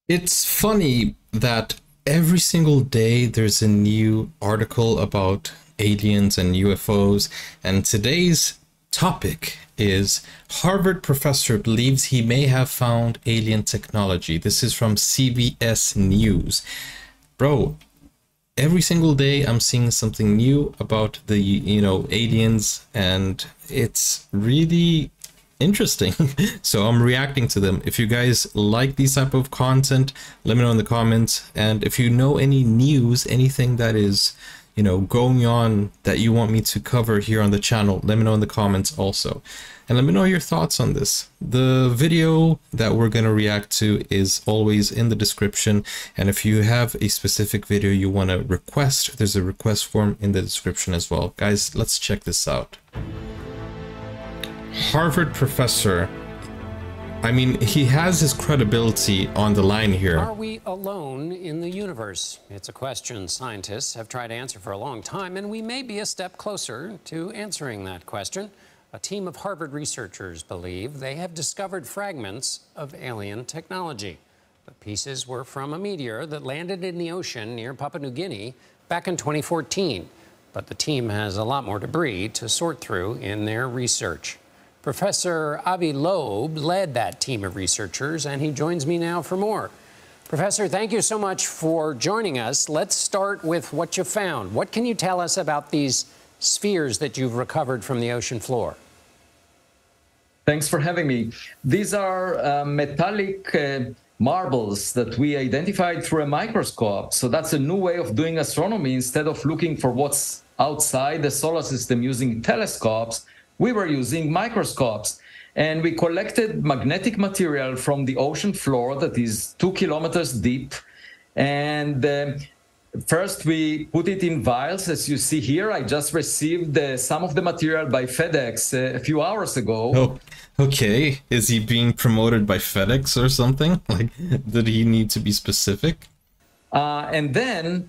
It's funny that every single day there's a new article about aliens and UFOs, and today's topic is Harvard professor believes he may have found alien technology. This is from CBS News. Bro, every single day I'm seeing something new about the, aliens, and it's really interesting. So I'm reacting to them. If you guys like these type of content, let me know in the comments. And if you know any news, anything that is, going on that you want me to cover here on the channel, let me know in the comments also. And let me know your thoughts on this. The video that we're going to react to is always in the description. And if you have a specific video you want to request, there's a request form in the description as well. Guys, let's check this out. Harvard professor. I mean, he has his credibility on the line here. Are we alone in the universe? It's a question scientists have tried to answer for a long time, and we may be a step closer to answering that question. A team of Harvard researchers believe they have discovered fragments of alien technology. The pieces were from a meteor that landed in the ocean near Papua New Guinea back in 2014. But the team has a lot more debris to sort through in their research. Professor Avi Loeb led that team of researchers, and he joins me now for more. Professor, thank you so much for joining us. Let's start with what you found. What can you tell us about these spheres that you've recovered from the ocean floor? Thanks for having me. These are metallic marbles that we identified through a microscope. So that's a new way of doing astronomy. Instead of looking for what's outside the solar system using telescopes, we were using microscopes, and we collected magnetic material from the ocean floor that is 2 kilometers deep. And first we put it in vials, as you see here. I just received some of the material by FedEx a few hours ago. Oh, okay. Is he being promoted by FedEx or something? Like, did he need to be specific? And then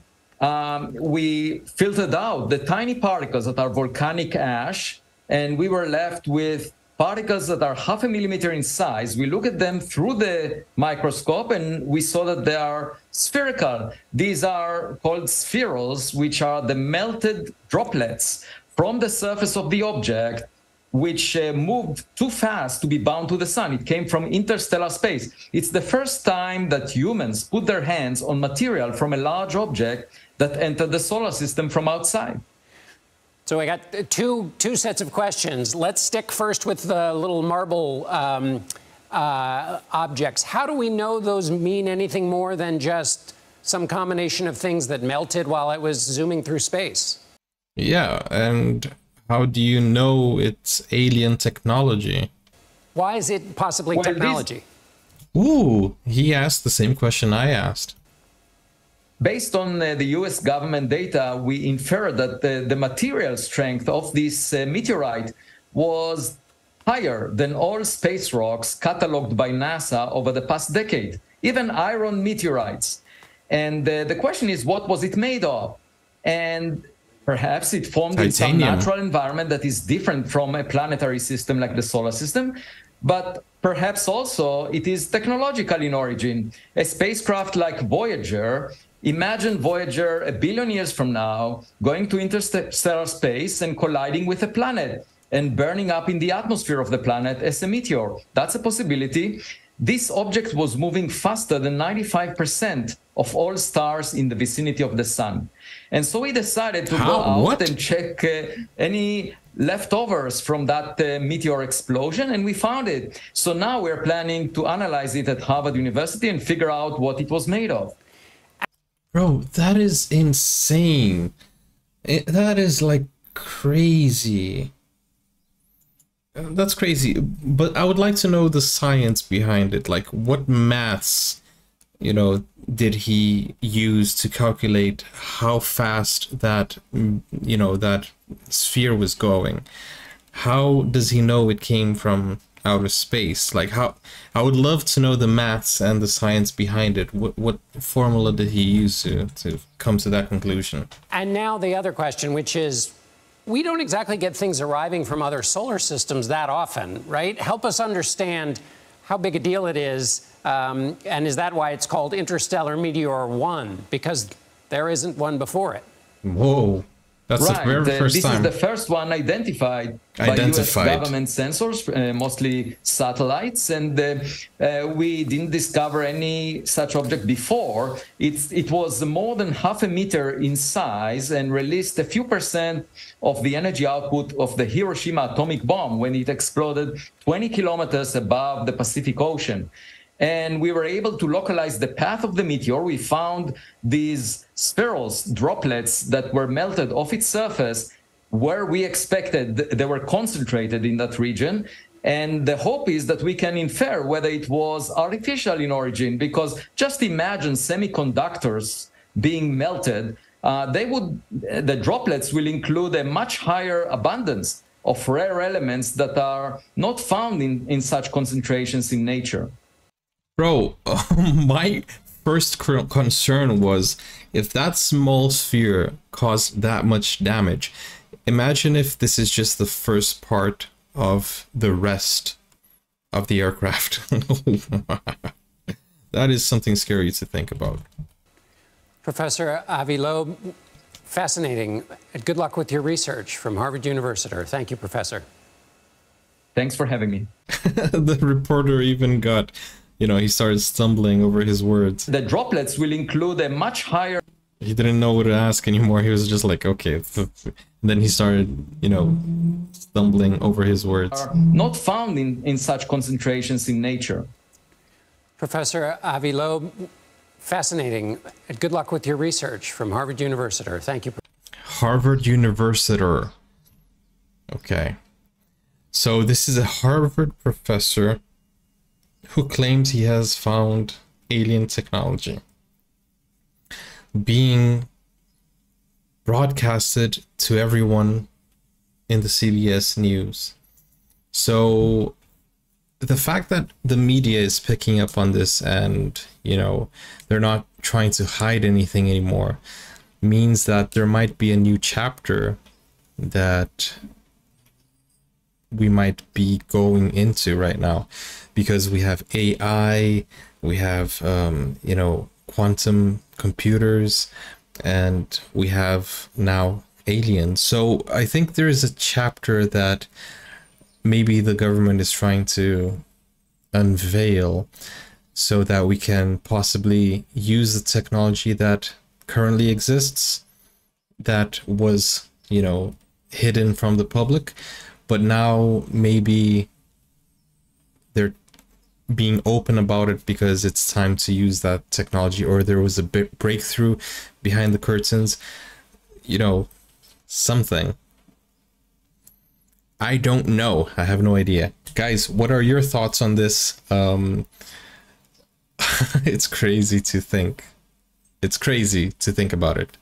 we filtered out the tiny particles that are volcanic ash, and we were left with particles that are 0.5 millimeter in size. We look at them through the microscope, and we saw that they are spherical. These are called spherules, which are the melted droplets from the surface of the object, which moved too fast to be bound to the sun. It came from interstellar space. It's the first time that humans put their hands on material from a large object that entered the solar system from outside. So I got two sets of questions. Let's stick first with the little marble objects. How do we know those mean anything more than just some combination of things that melted while it was zooming through space? Yeah, and how do you know it's alien technology? Why is it possibly technology? Ooh, he asked the same question I asked. Based on the US government data, we inferred that the material strength of this meteorite was higher than all space rocks cataloged by NASA over the past decade, even iron meteorites. And the question is, what was it made of? And perhaps it formed in some natural environment that is different from a planetary system like the solar system, but perhaps also it is technological in origin. A spacecraft like Voyager, imagine Voyager 1 billion years from now going to interstellar space and colliding with a planet and burning up in the atmosphere of the planet as a meteor. That's a possibility. This object was moving faster than 95% of all stars in the vicinity of the sun. And so we decided to go out and check any leftovers from that meteor explosion, and we found it. So now we're planning to analyze it at Harvard University and figure out what it was made of. Bro, that is insane. That is like crazy. That's crazy. But I would like to know the science behind it. Like, what maths, did he use to calculate how fast that, that sphere was going? How does he know it came from outer space? Like, how? I would love to know the maths and the science behind it. What formula did he use to come to that conclusion? And now the other question, which is, we don't exactly get things arriving from other solar systems that often, right? Help us understand how big a deal it is, and is that why it's called Interstellar Meteor 1? Because there isn't one before it. Whoa. That's right. the very first time. This is the first one identified by US government sensors, mostly satellites, and we didn't discover any such object before. It was more than half a meter in size and released a few percent of the energy output of the Hiroshima atomic bomb when it exploded 20 kilometers above the Pacific Ocean. And we were able to localize the path of the meteor. We found these spherules, droplets that were melted off its surface where we expected they were concentrated in that region. And the hope is that we can infer whether it was artificial in origin, because just imagine semiconductors being melted. The droplets will include a much higher abundance of rare elements that are not found in such concentrations in nature. Bro, my first concern was, if that small sphere caused that much damage, imagine if this is just the first part of the rest of the aircraft. That is something scary to think about. Professor Avi Loeb, fascinating. Good luck with your research from Harvard University. Thank you, Professor. Thanks for having me. The reporter even got... he started stumbling over his words. The droplets will include a much higher... He didn't know what to ask anymore. He was just like, okay. And then he started, stumbling over his words. Are not found in such concentrations in nature. Professor Avi Loeb, fascinating. Good luck with your research from Harvard University. Thank you. Harvard University. Okay. So this is a Harvard professor who claims he has found alien technology being broadcasted to everyone in the CBS News. So the fact that the media is picking up on this and, they're not trying to hide anything anymore means that there might be a new chapter that we might be going into right now, because we have AI, we have quantum computers, and we have now aliens. So I think there is a chapter that maybe the government is trying to unveil so that we can possibly use the technology that currently exists, that was hidden from the public, but now maybe they're being open about it because it's time to use that technology, or there was a big breakthrough behind the curtains, something. I don't know. I have no idea. Guys, what are your thoughts on this? It's crazy to think. It's crazy to think about it.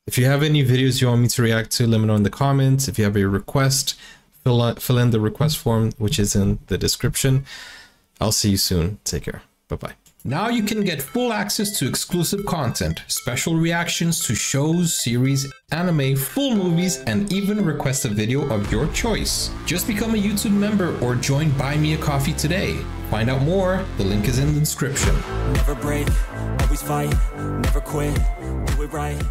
If you have any videos you want me to react to, let me know in the comments. If you have a request, fill in the request form, which is in the description. I'll see you soon. Take care. Bye-bye. Now you can get full access to exclusive content, special reactions to shows, series, anime, full movies, and even request a video of your choice. Just become a YouTube member or join Buy Me a Coffee today. Find out more, the link is in the description. Never break, always fight, never quit, do it right.